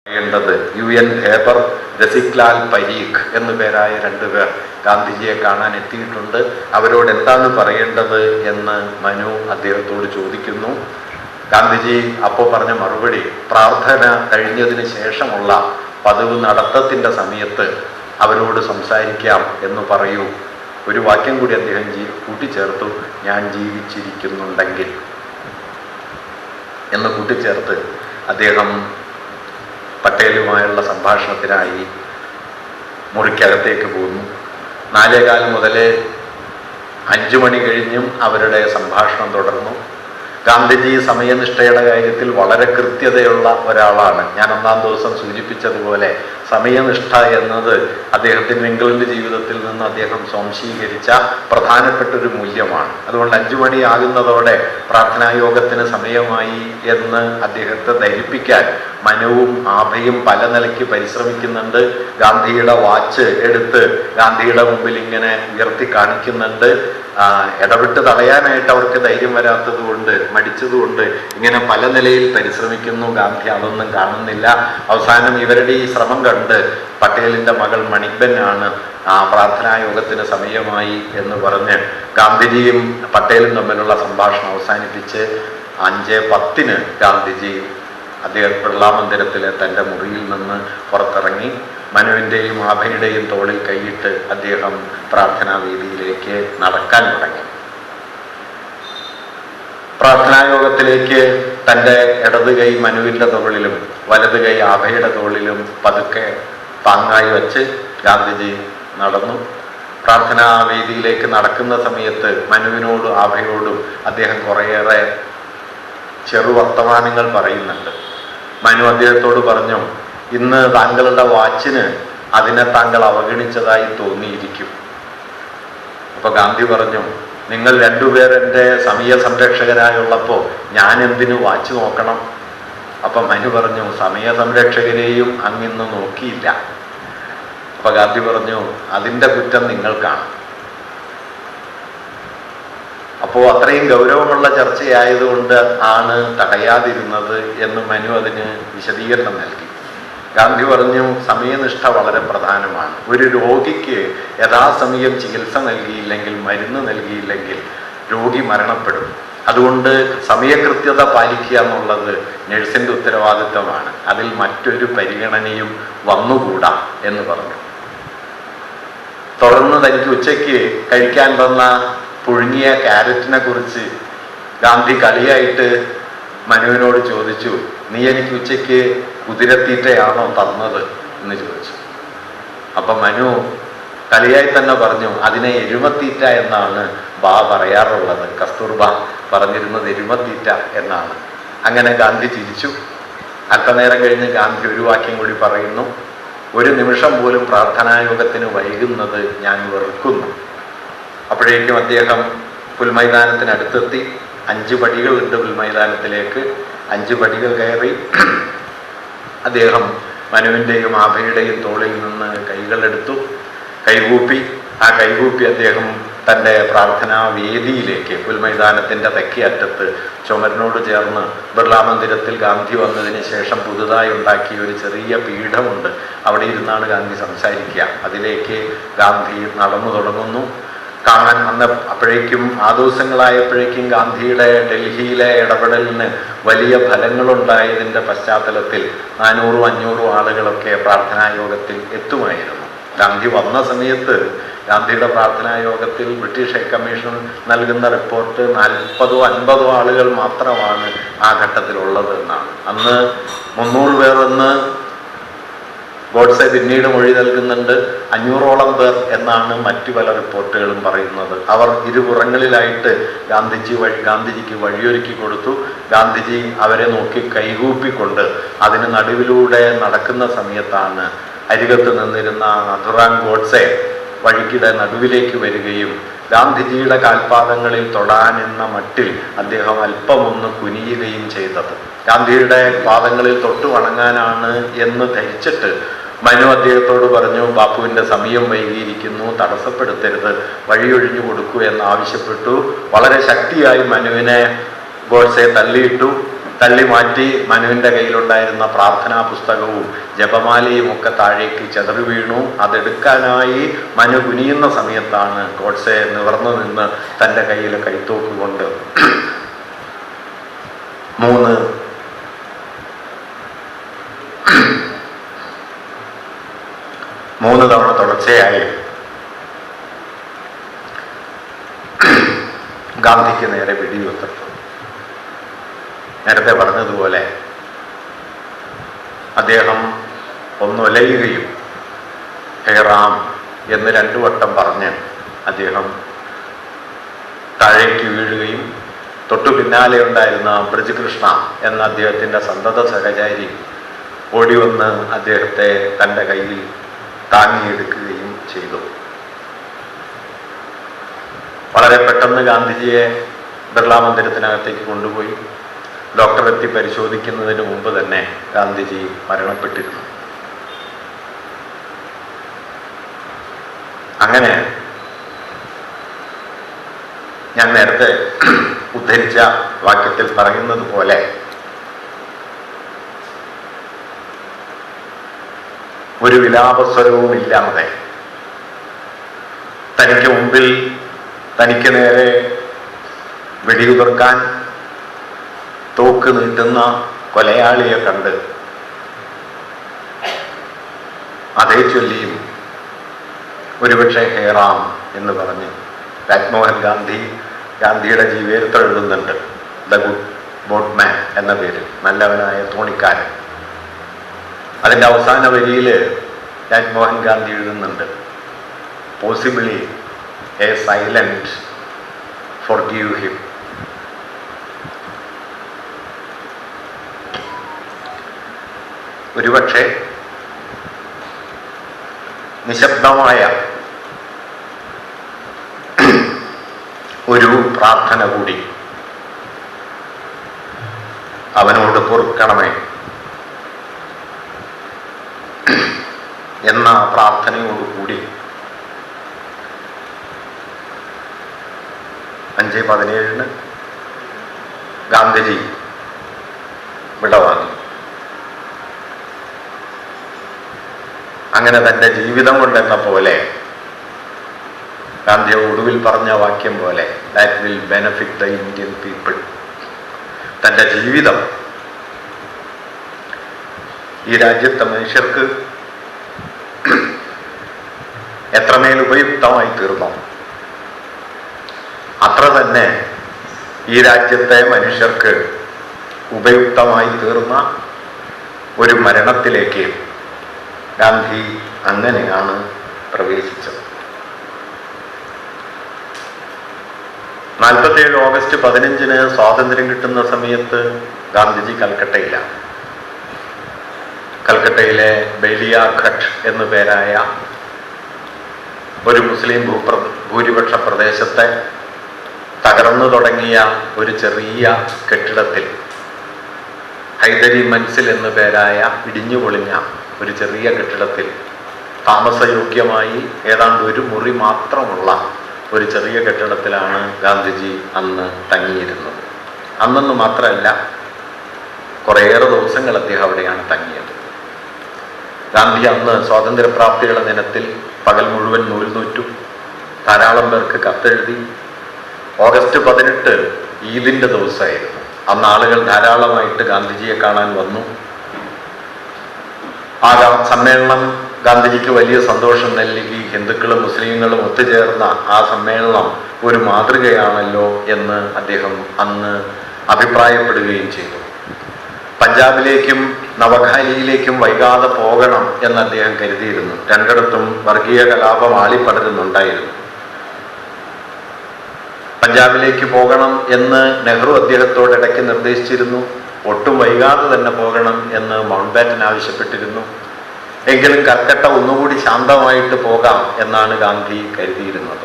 പറയേണ്ടത് UN Haber, രസിക്ലാൽ Parikh എന്നു പേരായ രണ്ടുപേർ ഗാന്ധിജിയെ കാണാൻ എത്തിയിട്ടുണ്ട്. അവരോട് എന്താണ് പറയേണ്ടത് എന്ന് മനു അദ്ദേഹത്തോട് ചോദിക്കുന്നു. ഗാന്ധിജി അപ്പോൾ പറഞ്ഞ മറുപടി, പ്രാർത്ഥന കഴിഞ്ഞതിന് ശേഷമുള്ള പതിവ് നടത്തത്തിൻ്റെ സമയത്ത് അവരോട് സംസാരിക്കാം എന്ന് പറയൂ. ഒരു വാക്യം കൂടി അദ്ദേഹം കൂട്ടിച്ചേർത്തു, ഞാൻ ജീവിച്ചിരിക്കുന്നുണ്ടെങ്കിൽ എന്ന് കൂട്ടിച്ചേർത്ത് അദ്ദേഹം പട്ടേലുമായുള്ള സംഭാഷണത്തിനായി മുറിക്കകത്തേക്ക് പോകുന്നു. 4:15 മുതൽ 5 മണി കഴിഞ്ഞും അവരുടെ സംഭാഷണം തുടർന്നു. ഗാന്ധിജി സമയനിഷ്ഠയുടെ കാര്യത്തിൽ വളരെ കൃത്യതയുള്ള ഒരാളാണ്. ഞാൻ ഒന്നാം ദിവസം സൂചിപ്പിച്ചതുപോലെ സമയനിഷ്ഠ എന്നത് അദ്ദേഹത്തിൻ്റെ ഇംഗ്ലണ്ട് ജീവിതത്തിൽ നിന്ന് അദ്ദേഹം സ്വാംശീകരിച്ച പ്രധാനപ്പെട്ട ഒരു മൂല്യമാണ്. അതുകൊണ്ട് 5 മണിയാകുന്നതോടെ പ്രാർത്ഥനായോഗത്തിന് സമയമായി എന്ന് അദ്ദേഹത്തെ ധരിപ്പിക്കാൻ മനുവും ആഭയും പല നിലയ്ക്ക് പരിശ്രമിക്കുന്നുണ്ട്. ഗാന്ധിയുടെ വാച്ച് എടുത്ത് ഗാന്ധിയുടെ മുമ്പിൽ ഇങ്ങനെ ഉയർത്തി കാണിക്കുന്നുണ്ട്. ഇടപെട്ട് തടയാനായിട്ട് അവർക്ക് ധൈര്യം വരാത്തത് കൊണ്ട്, മടിച്ചതുകൊണ്ട് ഇങ്ങനെ പല നിലയിൽ പരിശ്രമിക്കുന്നു. ഗാന്ധി അതൊന്നും കാണുന്നില്ല. അവസാനം ഇവരുടെ ഈ ശ്രമം കണ്ട് പട്ടേലിൻ്റെ മകൾ മണിബെന്നാണ് പ്രാർത്ഥനായോഗത്തിന് സമയമായി എന്ന് പറഞ്ഞ് ഗാന്ധിജിയും പട്ടേലും തമ്മിലുള്ള സംഭാഷണം അവസാനിപ്പിച്ച് 5:10 ഗാന്ധിജി അദ്ദേഹം ബിർള മന്ദിരത്തിലെ തൻ്റെ മുറിയിൽ നിന്ന് പുറത്തിറങ്ങി. മനുവിൻ്റെയും ആഭയുടെയും തോളിൽ കൈയിട്ട് അദ്ദേഹം പ്രാർത്ഥനാവേദിയിലേക്ക് നടക്കാൻ തുടങ്ങി. പ്രാർത്ഥനായോഗത്തിലേക്ക് തൻ്റെ ഇടത് കൈ മനുവിൻ്റെ തോളിലും വലത് കൈ ആഭയുടെ തോളിലും പതുക്കെ താങ്ങായി വച്ച് ഗാന്ധിജി നടന്നു. പ്രാർത്ഥനാവേദിയിലേക്ക് നടക്കുന്ന സമയത്ത് മനുവിനോടും ആഭയോടും അദ്ദേഹം കുറേയേറെ ചെറുവർത്തമാനങ്ങൾ പറയുന്നുണ്ട്. മനു അദ്ദേഹത്തോട് പറഞ്ഞു, ഇന്ന് താങ്കളുടെ വാച്ചിന് അതിനെ താങ്കൾ അവഗണിച്ചതായി തോന്നിയിരിക്കും. അപ്പൊ ഗാന്ധി പറഞ്ഞു, നിങ്ങൾ രണ്ടുപേർ എൻ്റെ സമയ സംരക്ഷകരായുള്ളപ്പോൾ ഞാൻ എന്തിനു വാച്ച് നോക്കണം? അപ്പൊ മനു പറഞ്ഞു, സമയ സംരക്ഷകരെയും അങ്ങിന്ന് നോക്കിയില്ല. അപ്പൊ ഗാന്ധി പറഞ്ഞു, അതിൻ്റെ കുറ്റം നിങ്ങൾക്കാണ്. അപ്പോൾ അത്രയും ഗൗരവമുള്ള ചർച്ചയായതുകൊണ്ട് ആണ് തടയാതിരുന്നത് എന്ന് മനു അതിന് വിശദീകരണം നൽകി. ഗാന്ധി പറഞ്ഞു, സമയനിഷ്ഠ വളരെ പ്രധാനമാണ്. ഒരു രോഗിക്ക് യഥാസമയം ചികിത്സ നൽകിയില്ലെങ്കിൽ, മരുന്ന് നൽകിയില്ലെങ്കിൽ രോഗി മരണപ്പെടും. അതുകൊണ്ട് സമയകൃത്യത പാലിക്കുക എന്നുള്ളത് നഴ്സിൻ്റെ ഉത്തരവാദിത്തമാണ്. അതിൽ മറ്റൊരു പരിഗണനയും വന്നുകൂടാ എന്ന് പറഞ്ഞു. തുടർന്ന് തനിക്ക് ഉച്ചയ്ക്ക് കഴിക്കാൻ വന്ന പുഴുങ്ങിയ ക്യാരറ്റിനെ കുറിച്ച് ഗാന്ധി കളിയായിട്ട് മനുവിനോട് ചോദിച്ചു, നീ എനിക്ക് ഉച്ചയ്ക്ക് കുതിരത്തീറ്റയാണോ തന്നത് എന്ന് ചോദിച്ചു. അപ്പം മനു കളിയായി തന്നെ പറഞ്ഞു, അതിനെ എരുമത്തീറ്റ എന്നാണ് പറയാറുള്ളത്. കസ്തൂർബ പറഞ്ഞിരുന്നത് എരുമത്തീറ്റ എന്നാണ്. അങ്ങനെ ഗാന്ധി ചിരിച്ചു. അല്പനേരം കഴിഞ്ഞ് ഗാന്ധി ഒരു വാക്യം കൂടി പറയുന്നു, ഒരു നിമിഷം പോലും പ്രാർത്ഥനായോഗത്തിന് വൈകുന്നത് ഞാൻ വെറുക്കുന്നു. അപ്പോഴേക്കും അദ്ദേഹം പുൽമൈതാനത്തിനടുത്തെത്തി. 5 പടികളുണ്ട് പുൽമൈതാനത്തിലേക്ക്. 5 പടികൾ കയറി അദ്ദേഹം മനുവിൻ്റെയും ആഭയുടെയും തോളിൽ നിന്ന് കൈകളെടുത്തു, കൈകൂപ്പി. ആ കൈകൂപ്പി അദ്ദേഹം തൻ്റെ പ്രാർത്ഥനാ വേദിയിലേക്ക്, പുൽമൈതാനത്തിൻ്റെ തെക്കേ അറ്റത്ത് ചുമരിനോട് ചേർന്ന് ബിർള മന്ദിരത്തിൽ ഗാന്ധി വന്നതിന് ശേഷം പുതുതായി ഉണ്ടാക്കിയ ഒരു ചെറിയ പീഠമുണ്ട്. അവിടെ ഇരുന്നാണ് ഗാന്ധി സംസാരിക്കുക. അതിലേക്ക് ഗാന്ധി നടന്നു തുടങ്ങുന്നു. കാണാൻ അപ്പോഴേക്കും ആ ദിവസങ്ങളായപ്പോഴേക്കും ഗാന്ധിയുടെ ഡൽഹിയിലെ ഇടപെടലിന് വലിയ ഫലങ്ങളുണ്ടായതിൻ്റെ പശ്ചാത്തലത്തിൽ 400-500 ആളുകളൊക്കെ പ്രാർത്ഥനായോഗത്തിൽ എത്തുമായിരുന്നു. ഗാന്ധി വന്ന സമയത്ത് ഗാന്ധിയുടെ പ്രാർത്ഥനായോഗത്തിൽ ബ്രിട്ടീഷ് ഹൈക്കമ്മീഷൻ നൽകുന്ന റിപ്പോർട്ട് 40-50 ആളുകൾ മാത്രമാണ് ആ ഘട്ടത്തിലുള്ളത് എന്നാണ്. അന്ന് 300 പേർ എന്ന് ഗോഡ്സെ പിന്നീട് മൊഴി നൽകുന്നുണ്ട്. 500ഓളം പേർ എന്നാണ് മറ്റു പല റിപ്പോർട്ടുകളും പറയുന്നത്. അവർ ഇരുപുറങ്ങളിലായിട്ട് ഗാന്ധിജിക്ക് വഴിയൊരുക്കി കൊടുത്തു. ഗാന്ധിജി അവരെ നോക്കി കൈകൂപ്പിക്കൊണ്ട് അതിന് നടുവിലൂടെ നടക്കുന്ന സമയത്താണ് അരികത്ത് നിന്നിരുന്ന നഥുറാം ഗോഡ്സെ വഴിക്കിടെ നടുവിലേക്ക് വരികയും ഗാന്ധിജിയുടെ കാൽപാദങ്ങളിൽ തൊടാനെന്ന മട്ടിൽ അദ്ദേഹം അല്പമൊന്ന് കുനിയുകയും ചെയ്തത്. ഗാന്ധിയുടെ പാദങ്ങളിൽ തൊട്ടു വണങ്ങാനാണ് എന്ന് ധരിച്ചിട്ട് മനു അദ്ദേഹത്തോട് പറഞ്ഞു, ബാപ്പുവിൻ്റെ സമയം വൈകിയിരിക്കുന്നു, തടസ്സപ്പെടുത്തരുത്, വഴിയൊഴിഞ്ഞു കൊടുക്കൂ എന്നാവശ്യപ്പെട്ടു. വളരെ ശക്തിയായി മനുവിനെ ഗോഡ്സെ തള്ളിയിട്ടു. തള്ളി മാറ്റി മനുവിൻ്റെ കയ്യിലുണ്ടായിരുന്ന പ്രാർത്ഥനാ പുസ്തകവും ജപമാലയും ഒക്കെ താഴേക്ക് ചെതറി വീണു. അതെടുക്കാനായി മനു കുനിയുന്ന സമയത്താണ് ഗോഡ്സെ നിവർന്നു നിന്ന് തൻ്റെ കയ്യിൽ കൈത്തോക്കുകൊണ്ട് 3 തവണ തുടർച്ചയായി ഗാന്ധിക്ക് നേരെ വെടിയുതിർത്തു. നേരത്തെ പറഞ്ഞതുപോലെ അദ്ദേഹം ഒന്നൊലയുകയും ഹേ റാം എന്ന് 2 വട്ടം പറഞ്ഞ് അദ്ദേഹം താഴേക്ക് വീഴുകയും തൊട്ടു പിന്നാലെ ഉണ്ടായിരുന്ന ബ്രിജ് കൃഷ്ണ എന്ന അദ്ദേഹത്തിൻ്റെ സന്തത സഹചാരി ഓടി വന്ന് അദ്ദേഹത്തെ തൻ്റെ കയ്യിൽ താങ്ങിയെടുക്കുകയും ചെയ്തു. വളരെ പെട്ടെന്ന് ഗാന്ധിജിയെ ബിർള മന്ദിരത്തിനകത്തേക്ക് കൊണ്ടുപോയി. ഡോക്ടർ എത്തി പരിശോധിക്കുന്നതിന് മുമ്പ് തന്നെ ഗാന്ധിജി മരണപ്പെട്ടിരുന്നു. അങ്ങനെ ഞാൻ നേരത്തെ ഉദ്ധരിച്ച വാക്യത്തിൽ പറയുന്നത് പോലെ ഒരു വിലാപസ്വരവും ഇല്ലാതെ തനിക്ക് മുമ്പിൽ തനിക്ക് നേരെ വെടിയുതിർക്കാൻ തോക്ക് നീട്ടുന്ന കൊലയാളിയെ കണ്ട് അതേ ചൊല്ലിയും ഒരുപക്ഷെ ഹേ റാം എന്ന് പറഞ്ഞ് രാജ്മോഹൻ ഗാന്ധിയുടെ ജീവചരിത്രം എഴുതുന്നുണ്ട്. ദ ഗുഡ് ബോട്ട്മാൻ എന്ന പേരിൽ, നല്ലവനായ തോണിക്കാരൻ. അതിൻ്റെ അവസാന വരിയിൽ രാജ്മോഹൻ ഗാന്ധി എഴുതുന്നുണ്ട്, possibly A silent forgive him. ഒരുപക്ഷെ നിശബ്ദമായ ഒരു പ്രാർത്ഥന കൂടി അവനോട് പൊറുക്കണമേ എന്ന പ്രാർത്ഥനയോടുകൂടി 5/17 ഗാന്ധിജി വിടവാങ്ങി. അങ്ങനെ തൻ്റെ ജീവിതം കൊണ്ടെന്ന പോലെ ഗാന്ധി ഒടുവിൽ പറഞ്ഞ വാക്യം പോലെ, that will benefit the Indian people. തൻ്റെ ജീവിതം ഈ രാജ്യത്തെ മനുഷ്യർക്ക് എത്രമേൽ ഉപയുക്തമായി തീർന്നോ അത്ര തന്നെ ഈ രാജ്യത്തെ മനുഷ്യർക്ക് ഉപയുക്തമായി തീർന്ന ഒരു മരണത്തിലേക്ക് ഗാന്ധി അങ്ങനെയാണ് പ്രവേശിച്ചത്. 47 ഓഗസ്റ്റ് 15 സ്വാതന്ത്ര്യം കിട്ടുന്ന സമയത്ത് ഗാന്ധിജി കൽക്കട്ടയിലാണ്. കൽക്കട്ടയിലെ ബേലിയാഘട്ട് എന്നു പേരായ ഒരു മുസ്ലിം ഭൂരിപക്ഷ പ്രദേശത്തെ തകർന്നു തുടങ്ങിയ ഒരു ചെറിയ കെട്ടിടത്തിൽ, ഹൈദരി മൻസിൽ എന്നു പേരായ ഇടിഞ്ഞു പൊളിഞ്ഞ ഒരു ചെറിയ കെട്ടിടത്തിൽ താമസയോഗ്യമായി ഏതാണ്ട് ഒരു മുറി മാത്രമുള്ള ഒരു ചെറിയ കെട്ടിടത്തിലാണ് ഗാന്ധിജി അന്ന് തങ്ങിയിരുന്നത്. അന്നെന്ന് മാത്രമല്ല, കുറേയേറെ ദിവസങ്ങൾ അദ്ദേഹം അവിടെയാണ് തങ്ങിയത്. ഗാന്ധി അന്ന് സ്വാതന്ത്ര്യപ്രാപ്തിയുടെ ദിനത്തിൽ പകൽ മുഴുവൻ നൂൽ നൂറ്റു, ധാരാളം പേർക്ക് കത്തെഴുതി. ഓഗസ്റ്റ് 18 ഈദിൻ്റെ ദിവസമായിരുന്നു. അന്ന് ആളുകൾ ധാരാളമായിട്ട് ഗാന്ധിജിയെ കാണാൻ വന്നു. ആ സമ്മേളനം ഗാന്ധിജിക്ക് വലിയ സന്തോഷം നൽകി. ഹിന്ദുക്കളും മുസ്ലിങ്ങളും ഒത്തുചേർന്ന ആ സമ്മേളനം ഒരു മാതൃകയാണല്ലോ എന്ന് അദ്ദേഹം അന്ന് അഭിപ്രായപ്പെടുകയും ചെയ്തു. പഞ്ചാബിലേക്കും നവഖാലിയിലേക്കും വൈകാതെ പോകണം എന്ന് അദ്ദേഹം കരുതിയിരുന്നു. രണ്ടിടത്തും വർഗീയ കലാപം ആളിപ്പടരുന്നുണ്ടായിരുന്നു. പഞ്ചാബിലേക്ക് പോകണം എന്ന് നെഹ്റു അദ്ദേഹത്തോട് ഇടയ്ക്ക് നിർദ്ദേശിച്ചിരുന്നു. ഒട്ടും വൈകാതെ തന്നെ പോകണം എന്ന് മൗണ്ട് ബാറ്റൻ ആവശ്യപ്പെട്ടിരുന്നു. എങ്കിലും കൽക്കട്ട ഒന്നുകൂടി ശാന്തമായിട്ട് പോകാം എന്നാണ് ഗാന്ധി കരുതിയിരുന്നത്.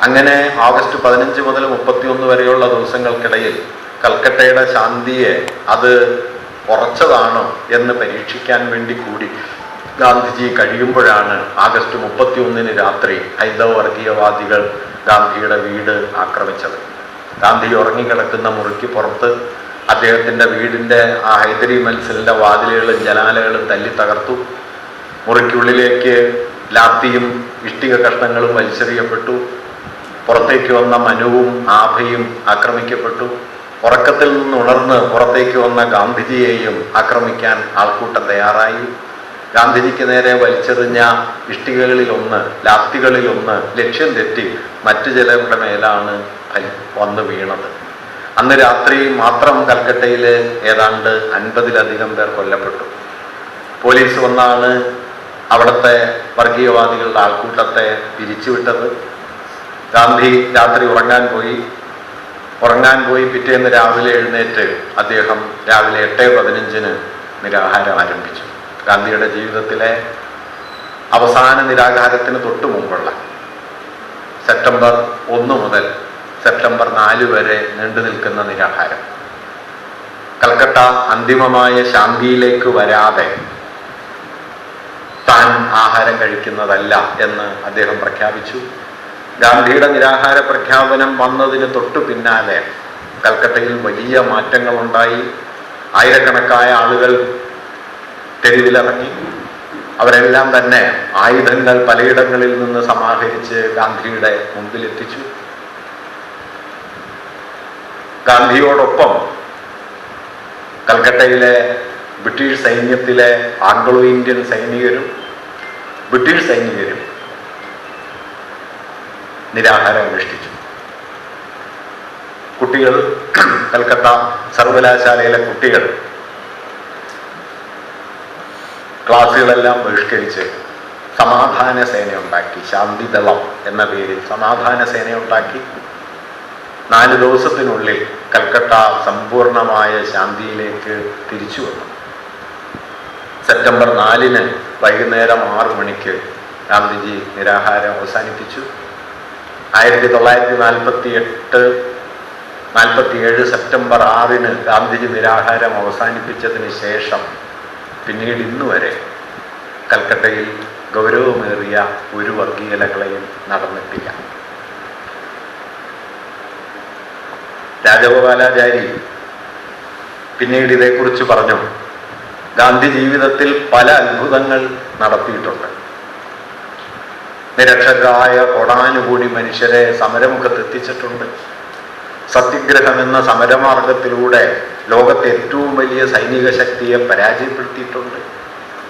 അങ്ങനെ ഓഗസ്റ്റ് 15 മുതൽ 31 വരെയുള്ള ദിവസങ്ങൾക്കിടയിൽ കൽക്കട്ടയുടെ ശാന്തിയെ അത് ഉറച്ചതാണോ എന്ന് പരീക്ഷിക്കാൻ വേണ്ടി കൂടി ഗാന്ധിജി കഴിയുമ്പോഴാണ് ആഗസ്റ്റ് 31 രാത്രി ഹൈന്ദവ വർഗീയവാദികൾ ഗാന്ധിയുടെ വീട് ആക്രമിച്ചത്. ഗാന്ധി ഉറങ്ങിക്കിടക്കുന്ന മുറിക്ക് പുറത്ത് അദ്ദേഹത്തിൻ്റെ വീടിൻ്റെ ആ ഹൈദരി മൻസിലിൻ്റെ വാതിലുകളും ജനാലകളും തല്ലി തകർത്തു. മുറിക്കുള്ളിലേക്ക് ലാത്തിയും ഇഷ്ടിക കഷ്ണങ്ങളും വലിച്ചെറിയപ്പെട്ടു. പുറത്തേക്ക് വന്ന മനുവും ആഭയും ആക്രമിക്കപ്പെട്ടു. ഉറക്കത്തിൽ നിന്ന് ഉണർന്ന് പുറത്തേക്ക് വന്ന ഗാന്ധിജിയെയും ആക്രമിക്കാൻ ആൾക്കൂട്ടം തയ്യാറായി. ഗാന്ധിജിക്ക് നേരെ വലിച്ചെറിഞ്ഞ ഇഷ്ടികകളിലൊന്ന്, ലാത്തികളിലൊന്ന് ലക്ഷ്യം തെറ്റി മറ്റു ചിലരുടെ മേലാണ് വന്ന് വീണത്. അന്ന് രാത്രി മാത്രം കൽക്കട്ടയിൽ ഏതാണ്ട് 50-ലധികം പേർ കൊല്ലപ്പെട്ടു. പോലീസ് വന്നാണ് അവിടുത്തെ വർഗീയവാദികളുടെ ആൾക്കൂട്ടത്തെ പിരിച്ചുവിട്ടത്. ഗാന്ധി രാത്രി ഉറങ്ങാൻ പോയി പിറ്റേന്ന് രാവിലെ എഴുന്നേറ്റ് അദ്ദേഹം രാവിലെ 8:15 നിരാഹാരം ആരംഭിച്ചു. ഗാന്ധിയുടെ ജീവിതത്തിലെ അവസാന നിരാഹാരത്തിന് തൊട്ടു മുമ്പുള്ള സെപ്റ്റംബർ 1 മുതൽ സെപ്റ്റംബർ 4 വരെ നീണ്ടു നിൽക്കുന്ന നിരാഹാരം. കൽക്കട്ട അന്തിമമായ ശാന്തിയിലേക്ക് വരാതെ താൻ ആഹാരം കഴിക്കുന്നതല്ല എന്ന് അദ്ദേഹം പ്രഖ്യാപിച്ചു. ഗാന്ധിയുടെ നിരാഹാര പ്രഖ്യാപനം വന്നതിന് തൊട്ടു പിന്നാലെ കൽക്കട്ടയിൽ വലിയ മാറ്റങ്ങളുണ്ടായി. ആയിരക്കണക്കായ ആളുകൾ തെരുവിലിറങ്ങി. അവരെല്ലാം തന്നെ ആയുധങ്ങൾ പലയിടങ്ങളിൽ നിന്ന് സമാഹരിച്ച് ഗാന്ധിയുടെ മുമ്പിലെത്തിച്ചു. ഗാന്ധിയോടൊപ്പം കൽക്കട്ടയിലെ ബ്രിട്ടീഷ് സൈന്യത്തിലെ ആംഗ്ലോ ഇന്ത്യൻ സൈനികരും ബ്രിട്ടീഷ് സൈനികരും നിരാഹാരം അനുഷ്ഠിച്ചു. കുട്ടികൾ, കൽക്കട്ട സർവകലാശാലയിലെ കുട്ടികൾ ക്ലാസ്സുകളെല്ലാം ബഹിഷ്കരിച്ച് സമാധാന സേന ഉണ്ടാക്കി. ശാന്തിദളം എന്ന പേരിൽ സമാധാന സേന ഉണ്ടാക്കി. 4 ദിവസത്തിനുള്ളിൽ കൽക്കട്ട സമ്പൂർണമായ ശാന്തിയിലേക്ക് തിരിച്ചു വന്നു. സെപ്റ്റംബർ 4 വൈകുന്നേരം 6 മണിക്ക് ഗാന്ധിജി നിരാഹാരം അവസാനിപ്പിച്ചു. 1947 സെപ്റ്റംബർ 6 ഗാന്ധിജി നിരാഹാരം അവസാനിപ്പിച്ചതിന് ശേഷം പിന്നീട് ഇന്നുവരെ കൽക്കട്ടയിൽ ഗൗരവമേറിയ ഒരു വർഗീയലകളെയും നടന്നിട്ടില്ല. രാജഗോപാലാചാരി പിന്നീട് ഇതേക്കുറിച്ച് പറഞ്ഞു, ഗാന്ധി ജീവിതത്തിൽ പല അത്ഭുതങ്ങൾ നടത്തിയിട്ടുണ്ട്. നിരക്ഷരായ കോടാനുകൂടി മനുഷ്യരെ സമരമുഖത്തെത്തിച്ചിട്ടുണ്ട്. സത്യഗ്രഹം എന്ന സമരമാർഗത്തിലൂടെ ലോകത്തെ ഏറ്റവും വലിയ സൈനിക ശക്തിയെ പരാജയപ്പെടുത്തിയിട്ടുണ്ട്.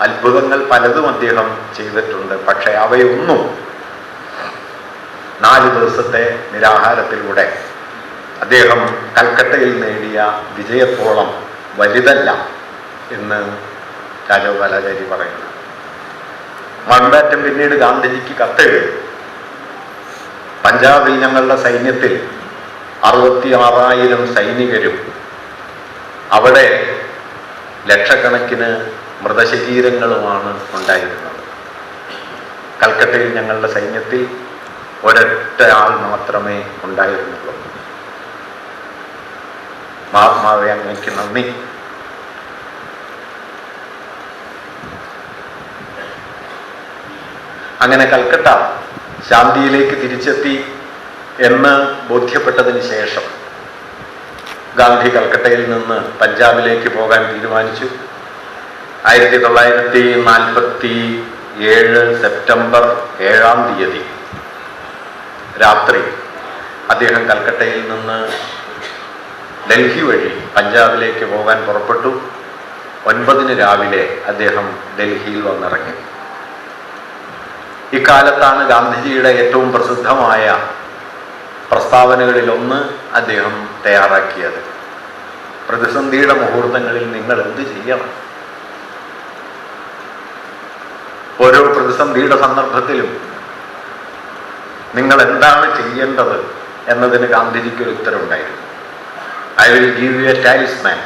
അത്ഭുതങ്ങൾ പലതും അദ്ദേഹം ചെയ്തിട്ടുണ്ട്. പക്ഷെ അവയൊന്നും 4 ദിവസത്തെ നിരാഹാരത്തിലൂടെ അദ്ദേഹം കൽക്കട്ടയിൽ നേടിയ വിജയത്തോളം വലുതല്ല എന്ന് രാജഗോപാലാചാരി പറയുന്നു. മൗണ്ട്ബാറ്റൻ പിന്നീട് ഗാന്ധിജിക്ക് കത്തെഴുതി, പഞ്ചാബിൽ ഞങ്ങളുടെ സൈന്യത്തിൽ 66,000 സൈനികരും അവിടെ ലക്ഷക്കണക്കിന് മൃതശരീരങ്ങളുമാണ് ഉണ്ടായിരുന്നത്. കൽക്കട്ടയിൽ ഞങ്ങളുടെ സൈന്യത്തിൽ ഒരൊറ്റ ആൾ മാത്രമേ ഉണ്ടായിരുന്നുള്ളൂ. മഹാത്മാവേ, അങ്ങേക്ക് നന്ദി. അങ്ങനെ കൽക്കട്ട ശാന്തിയിലേക്ക് തിരിച്ചെത്തി എന്ന് ബോധ്യപ്പെട്ടതിന് ശേഷം ഗാന്ധി കൽക്കട്ടയിൽ നിന്ന് പഞ്ചാബിലേക്ക് പോകാൻ തീരുമാനിച്ചു. 1947 സെപ്റ്റംബർ 7 രാത്രി അദ്ദേഹം കൽക്കട്ടയിൽ നിന്ന് ഡൽഹി വഴി പഞ്ചാബിലേക്ക് പോകാൻ പുറപ്പെട്ടു. 9 രാവിലെ അദ്ദേഹം ഡൽഹിയിൽ വന്നിറങ്ങി. ഇക്കാലത്താണ് ഗാന്ധിജിയുടെ ഏറ്റവും പ്രസിദ്ധമായ പ്രസ്താവനകളിലൊന്ന് അദ്ദേഹം തയ്യാറാക്കിയത്. പ്രതിസന്ധിയുടെ മുഹൂർത്തങ്ങളിൽ നിങ്ങൾ എന്ത് ചെയ്യണം? ഓരോ പ്രതിസന്ധിയുടെ സന്ദർഭത്തിലും നിങ്ങൾ എന്താണ് ചെയ്യേണ്ടത് എന്നതിന് ഗാന്ധിജിക്കൊരു ഉത്തരവുണ്ടായിരുന്നു. I will give you a talisman.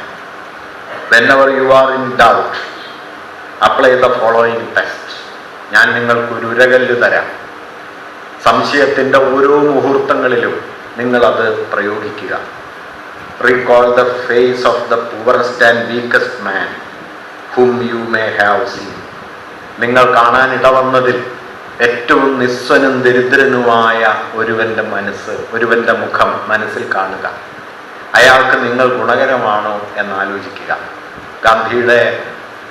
Whenever you are in doubt, apply the following test. ഞാൻ നിങ്ങൾക്കൊരു ഉരകല്ല് തരാം. സംശയത്തിൻ്റെ ഓരോ മുഹൂർത്തങ്ങളിലും നിങ്ങളത് പ്രയോഗിക്കുക. Recall the face of the poorest and weakest man whom you may have seen. നിങ്ങൾ കാണാൻ ഇടവന്നതിൽ ഏറ്റവും നിസ്വനും ദരിദ്രനുമായ ഒരുവന്റെ മുഖം മനസ്സിൽ കാണുക. അയാൾക്ക് നിങ്ങൾ ഗുണകരമാണോ എന്നാലോചിക്കുക. ഗാന്ധിയുടെ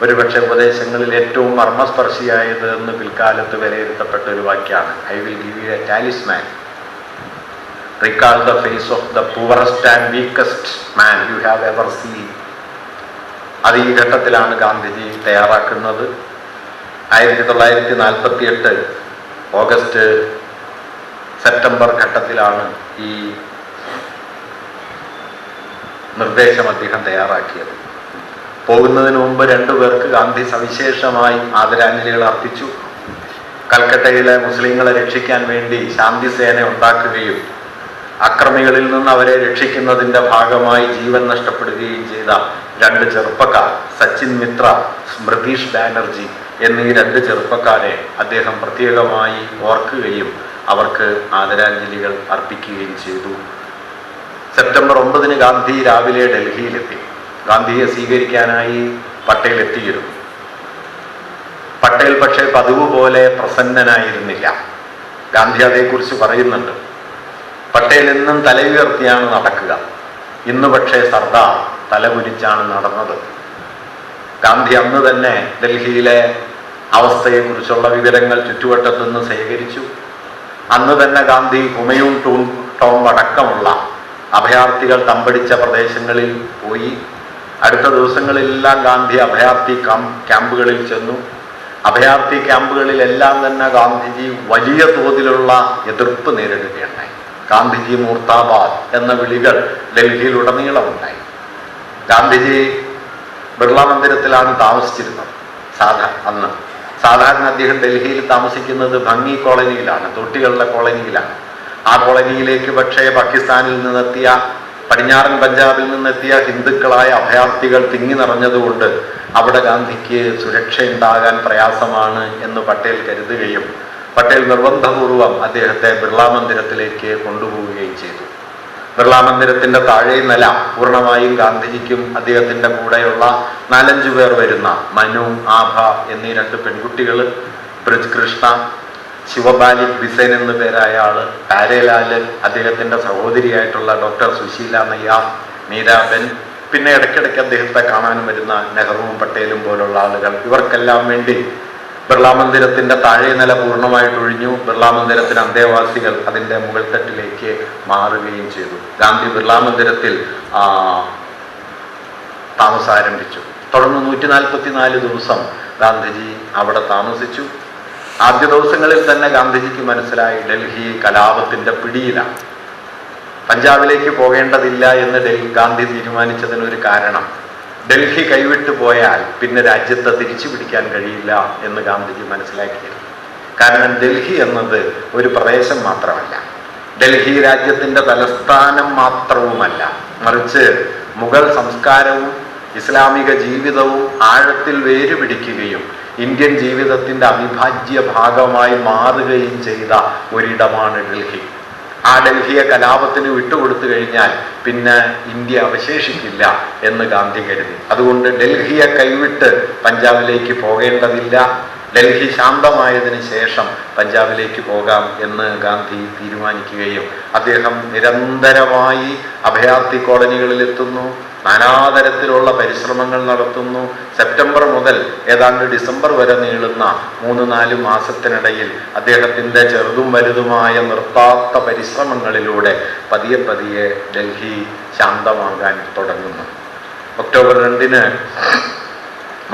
ഒരുപക്ഷെ ഉപദേശങ്ങളിൽ ഏറ്റവും മർമ്മസ്പർശിയായത് എന്ന് പിൽക്കാലത്ത് വിലയിരുത്തപ്പെട്ട ഒരു വാക്യമാണ്, I will give you a talisman, recall the face of the poorest and weakest man you have ever seen. അത് ഈ ഘട്ടത്തിലാണ് ഗാന്ധിജി തയ്യാറാക്കുന്നത്. 1948 ഓഗസ്റ്റ് സെപ്റ്റംബർ ഘട്ടത്തിലാണ് ഈ നിർദ്ദേശം അദ്ദേഹം തയ്യാറാക്കിയത്. പോകുന്നതിന് മുമ്പ് രണ്ടുപേർക്ക് ഗാന്ധി സവിശേഷമായി ആദരാഞ്ജലികൾ അർപ്പിച്ചു. കൽക്കട്ടയിലെ മുസ്ലിങ്ങളെ രക്ഷിക്കാൻ വേണ്ടി ശാന്തിസേന ഉണ്ടാക്കുകയും അക്രമികളിൽ നിന്ന് അവരെ രക്ഷിക്കുന്നതിൻ്റെ ഭാഗമായി ജീവൻ നഷ്ടപ്പെടുകയും ചെയ്ത 2 ചെറുപ്പക്കാർ, സച്ചിൻ മിത്ര, സ്മൃതീഷ് ബാനർജി എന്നീ 2 ചെറുപ്പക്കാരെ അദ്ദേഹം പ്രത്യേകമായി ഓർക്കുകയും അവർക്ക് ആദരാഞ്ജലികൾ അർപ്പിക്കുകയും ചെയ്തു. സെപ്റ്റംബർ 9 ഗാന്ധി രാവിലെ ഡൽഹിയിലെത്തി. ഗാന്ധിയെ സ്വീകരിക്കാനായി പട്ടേൽ എത്തിയിരുന്നു. പട്ടേൽ പക്ഷേ പതിവ് പോലെ പ്രസന്നനായിരുന്നില്ല. ഗാന്ധി അതേക്കുറിച്ച് പറയുന്നുണ്ട്. പട്ടേൽ എന്നും തലയുയർത്തിയാണ് നടക്കുക, ഇന്ന് പക്ഷേ സർദാർ തലകുനിച്ചാണ് നടന്നത്. ഗാന്ധി അന്ന് തന്നെ ഡൽഹിയിലെ അവസ്ഥയെക്കുറിച്ചുള്ള വിവരങ്ങൾ ചുറ്റുവട്ടത്തുനിന്ന് ശേഖരിച്ചു. അന്ന് തന്നെ ഗാന്ധി ഹുമയൂൺ ടോംബ് അടക്കമുള്ള അഭയാർത്ഥികൾ തമ്പടിച്ച പ്രദേശങ്ങളിൽ പോയി. അടുത്ത ദിവസങ്ങളിലെല്ലാം ഗാന്ധി അഭയാർത്ഥി ക്യാമ്പുകളിൽ ചെന്നു. അഭയാർത്ഥി ക്യാമ്പുകളിലെല്ലാം തന്നെ ഗാന്ധിജി വലിയ തോതിലുള്ള എതിർപ്പ് നേരിടുകയുണ്ടായി. ഗാന്ധിജി മൂർത്താബാദ് എന്ന വിളികൾ ഡൽഹിയിലുടനീളമുണ്ടായി. ഗാന്ധിജി ബിർള മന്ദിരത്തിലാണ് താമസിച്ചിരുന്നത്. അന്ന് സാധാരണ അദ്ദേഹം ഡൽഹിയിൽ താമസിക്കുന്നത് ഭംഗി കോളനിയിലാണ്, തൊട്ടികളുടെ കോളനിയിലാണ്. ആ കോളനിയിലേക്ക് പക്ഷേ പാകിസ്ഥാനിൽ നിന്നെത്തിയ, പടിഞ്ഞാറൻ പഞ്ചാബിൽ നിന്നെത്തിയ ഹിന്ദുക്കളായ അഭയാർത്ഥികൾ തിങ്ങി നിറഞ്ഞതുകൊണ്ട് അവിടെ ഗാന്ധിക്ക് സുരക്ഷയുണ്ടാകാൻ പ്രയാസമാണ് എന്ന് പട്ടേൽ കരുതുകയും പട്ടേൽ നിർബന്ധപൂർവം അദ്ദേഹത്തെ ബിർള മന്ദിരത്തിലേക്ക് കൊണ്ടുപോവുകയും ചെയ്തു. ബിർള മന്ദിരത്തിന്റെ താഴെ നില പൂർണ്ണമായും ഗാന്ധിജിക്കും അദ്ദേഹത്തിന്റെ കൂടെയുള്ള 4-5 പേർ വരുന്ന മനു, ആഭ എന്നീ 2 പെൺകുട്ടികൾ, ബ്രിജ് കൃഷ്ണ, ശിവബാലി ബിസേൻ എന്നു പേരായ ആള്, പാരേലാല്, അദ്ദേഹത്തിന്റെ സഹോദരിയായിട്ടുള്ള ഡോക്ടർ സുശീല നയ്യാർ, മീരാബെൻ, പിന്നെ ഇടയ്ക്കിടയ്ക്ക് അദ്ദേഹത്തെ കാണാനും വരുന്ന നെഹ്റുവും പട്ടേലും പോലുള്ള ആളുകൾ, ഇവർക്കെല്ലാം വേണ്ടി ബിർള മന്ദിരത്തിന്റെ താഴെ നില പൂർണ്ണമായിട്ട് ഒഴിഞ്ഞു. ബിർള മന്ദിരത്തിന് അന്തേവാസികൾ അതിന്റെ മുകൾത്തട്ടിലേക്ക് മാറുകയും ചെയ്തു. ഗാന്ധി ബിർള മന്ദിരത്തിൽ താമസം ആരംഭിച്ചു. തുടർന്ന് 144 ദിവസം ഗാന്ധിജി അവിടെ താമസിച്ചു. ആദ്യ ദിവസങ്ങളിൽ തന്നെ ഗാന്ധിജിക്ക് മനസ്സിലായി ഡൽഹി കലാപത്തിന്റെ പിടിയിലാണ്. പഞ്ചാബിലേക്ക് പോകേണ്ടതില്ല എന്ന് ഗാന്ധി തീരുമാനിച്ചതിനൊരു കാരണം, ഡൽഹി കൈവിട്ടു പോയാൽ പിന്നെ രാജ്യത്തെ തിരിച്ചു പിടിക്കാൻ കഴിയില്ല എന്ന് ഗാന്ധിജി മനസ്സിലാക്കിയിരുന്നു. കാരണം ഡൽഹി എന്നത് ഒരു പ്രദേശം മാത്രമല്ല, ഡൽഹി രാജ്യത്തിന്റെ തലസ്ഥാനം മാത്രവുമല്ല, മറിച്ച് മുഗൾ സംസ്കാരവും ഇസ്ലാമിക ജീവിതവും ആഴത്തിൽ വേരുപിടിക്കുകയും ഇന്ത്യൻ ജീവിതത്തിന്റെ അവിഭാജ്യ ഭാഗമായി മാറുകയും ചെയ്ത ഒരിടമാണ് ഡൽഹി. ആ ഡൽഹിയെ കലാപത്തിന് വിട്ടുകൊടുത്തു കഴിഞ്ഞാൽ പിന്നെ ഇന്ത്യ അവശേഷിക്കില്ല എന്ന് ഗാന്ധി കരുതി. അതുകൊണ്ട് ഡൽഹിയെ കൈവിട്ട് പഞ്ചാബിലേക്ക് പോകേണ്ടതില്ല, ഡൽഹി ശാന്തമായതിനു ശേഷം പഞ്ചാബിലേക്ക് പോകാം എന്ന് ഗാന്ധി തീരുമാനിക്കുകയും അദ്ദേഹം നിരന്തരമായി അഭയാർത്ഥി കോളനികളിൽ എത്തുന്നു, നാനാതരത്തിലുള്ള പരിശ്രമങ്ങൾ നടത്തുന്നു. സെപ്റ്റംബർ മുതൽ ഏതാണ്ട് ഡിസംബർ വരെ നീളുന്ന 3-4 മാസത്തിനിടയിൽ അദ്ദേഹത്തിൻ്റെ ചെറുതും വലുതുമായ നിർത്താത്ത പരിശ്രമങ്ങളിലൂടെ പതിയെ പതിയെ ഡൽഹി ശാന്തമാകാൻ തുടങ്ങുന്നു. ഒക്ടോബർ 2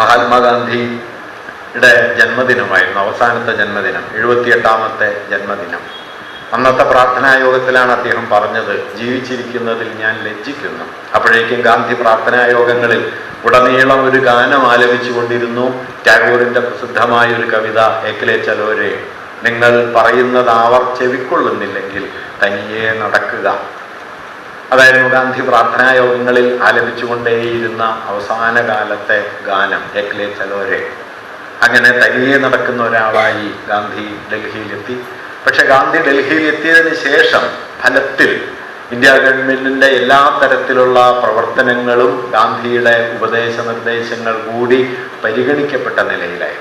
മഹാത്മാഗാന്ധിയുടെ ജന്മദിനമായിരുന്നു, അവസാനത്തെ ജന്മദിനം, 78ാമത്തെ ജന്മദിനം. അന്നത്തെ പ്രാർത്ഥനാ യോഗത്തിലാണ് അദ്ദേഹം പറഞ്ഞത്, ജീവിച്ചിരിക്കുന്നതിൽ ഞാൻ ലജ്ജിക്കുന്നു. അപ്പോഴേക്കും ഗാന്ധി പ്രാർത്ഥനാ യോഗങ്ങളിൽ ഉടനീളം ഒരു ഗാനം ആലപിച്ചു കൊണ്ടിരുന്നു. ടാഗോറിന്റെ പ്രസിദ്ധമായ ഒരു കവിത, ഏക്ലേ ചലോരെ, നിങ്ങൾ പറയുന്നത് അവർ ചെവിക്കൊള്ളുന്നില്ലെങ്കിൽ തനിയെ നടക്കുക. അതായിരുന്നു ഗാന്ധി പ്രാർത്ഥനാ യോഗങ്ങളിൽ ആലപിച്ചുകൊണ്ടേയിരുന്ന അവസാന കാലത്തെ ഗാനം, ഏക്ലേ ചലോരെ. അങ്ങനെ തനിയെ നടക്കുന്ന ഒരാളായി ഗാന്ധി ഡൽഹിയിലെത്തി. പക്ഷെ ഗാന്ധി ഡൽഹിയിൽ എത്തിയതിന് ശേഷം ഫലത്തിൽ ഇന്ത്യ ഗവൺമെന്റിന്റെ എല്ലാ തരത്തിലുള്ള പ്രവർത്തനങ്ങളും ഗാന്ധിയുടെ ഉപദേശ നിർദ്ദേശങ്ങൾ കൂടി പരിഗണിക്കപ്പെട്ട നിലയിലായി.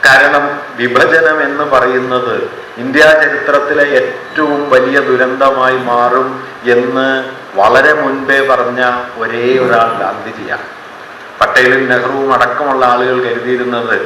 കാരണം വിഭജനം എന്ന് പറയുന്നത് ഇന്ത്യ ചരിത്രത്തിലെ ഏറ്റവും വലിയ ദുരന്തമായി മാറും എന്ന് വളരെ മുൻപേ പറഞ്ഞ ഒരേ ഒരാൾ ഗാന്ധിജിയാണ്. പട്ടേലും നെഹ്റുവും അടക്കമുള്ള ആളുകൾ കരുതിയിരുന്നത്